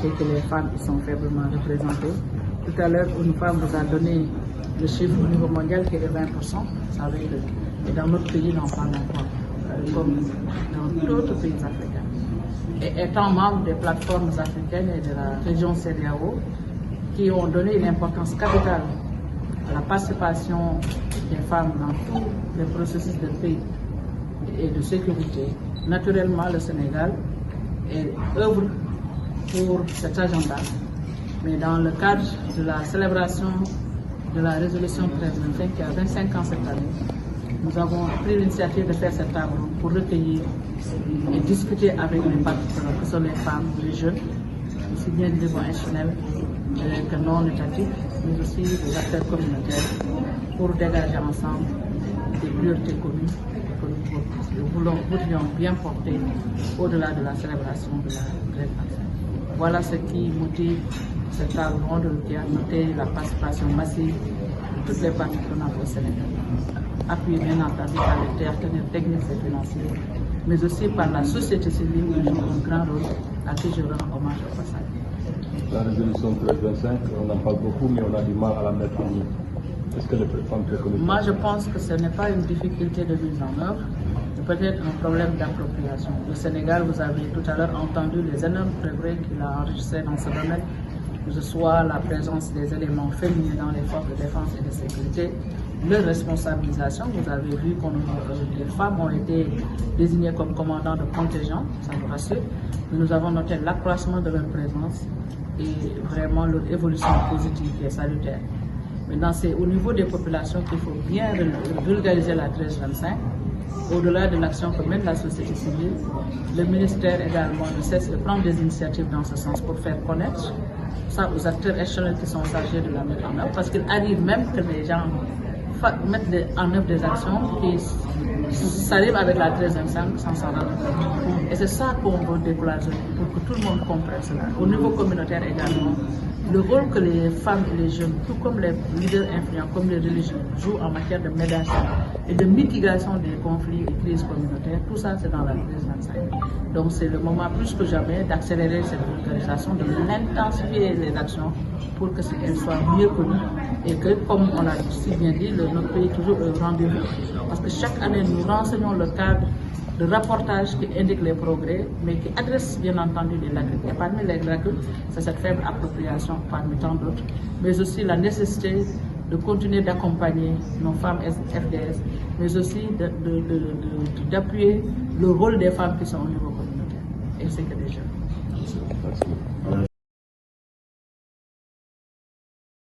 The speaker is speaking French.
constater que les femmes sont faiblement représentées. Tout à l'heure, une femme vous a donné le chiffre au niveau mondial qui est de 20%. Vous savez que dans notre pays, on parle encore, comme dans d'autres pays africains. Et étant membre des plateformes africaines et de la région CEDEAO, qui ont donné une importance capitale à la participation des femmes dans tous les processus de paix et de sécurité, naturellement le Sénégal œuvre pour cet agenda. Mais dans le cadre de la célébration de la résolution 1325 qui a 25 ans cette année, nous avons pris l'initiative de faire cette table pour recueillir et discuter avec les participants, que sont les femmes, les jeunes, aussi bien du niveau institutionnel que non étatique, mais aussi les acteurs communautaires, pour dégager ensemble des priorités communes que nous voudrions bien porter au-delà de la célébration de la 1325. Voilà ce qui motive cette table ronde qui a noté la participation massive de toutes les parties prenantes au Sénégal, appuyée bien entendu par les partenaires techniques et financiers, mais aussi par la société civile qui joue un grand rôle, à qui je rends hommage au passage. La résolution 1325, on en parle beaucoup, mais on a du mal à la mettre en œuvre. Est-ce que les femmes préconisent? Moi, je pense que ce n'est pas une difficulté de mise en œuvre, c'est peut-être un problème d'appropriation. Le Sénégal, vous avez tout à l'heure entendu les énormes progrès qu'il a enregistrés dans ce domaine, que ce soit la présence des éléments féminins dans les forces de défense et de sécurité, leur responsabilisation. Vous avez vu que les femmes ont été désignées comme commandants de contingent, ça nous rassure, mais nous avons noté l'accroissement de leur présence et vraiment leur évolution positive qui est salutaire. Maintenant, c'est au niveau des populations qu'il faut bien vulgariser la 1325. Au-delà de l'action que mène la société civile, le ministère également ne cesse de prendre des initiatives dans ce sens pour faire connaître ça aux acteurs échelonnés qui sont chargés de la mettre en œuvre, parce qu'il arrive même que les gens mettent en œuvre des actions qui s'arrivent avec la 1325 sans s'en rendre compte. Et c'est ça qu'on veut décourager pour que tout le monde comprenne cela. Au niveau communautaire également, le rôle que les femmes et les jeunes, tout comme les leaders influents, comme les religieux, jouent en matière de médiation et de mitigation des conflits et crises communautaires, tout ça c'est dans la 1325. Donc c'est le moment plus que jamais d'accélérer cette vulgarisation, de l'intensifier les actions pour que qu'elles soient mieux connues et que, comme on l'a si bien dit, notre pays est toujours au rendez-vous. Parce que chaque année, nous renseignons le cadre de rapportage qui indique les progrès, mais qui adresse bien entendu les lacunes. Et parmi les lacunes, c'est cette faible appropriation parmi tant d'autres, mais aussi la nécessité de continuer d'accompagner nos femmes FDS, mais aussi d'appuyer le rôle des femmes qui sont au niveau communautaire, et c'est que des jeunes.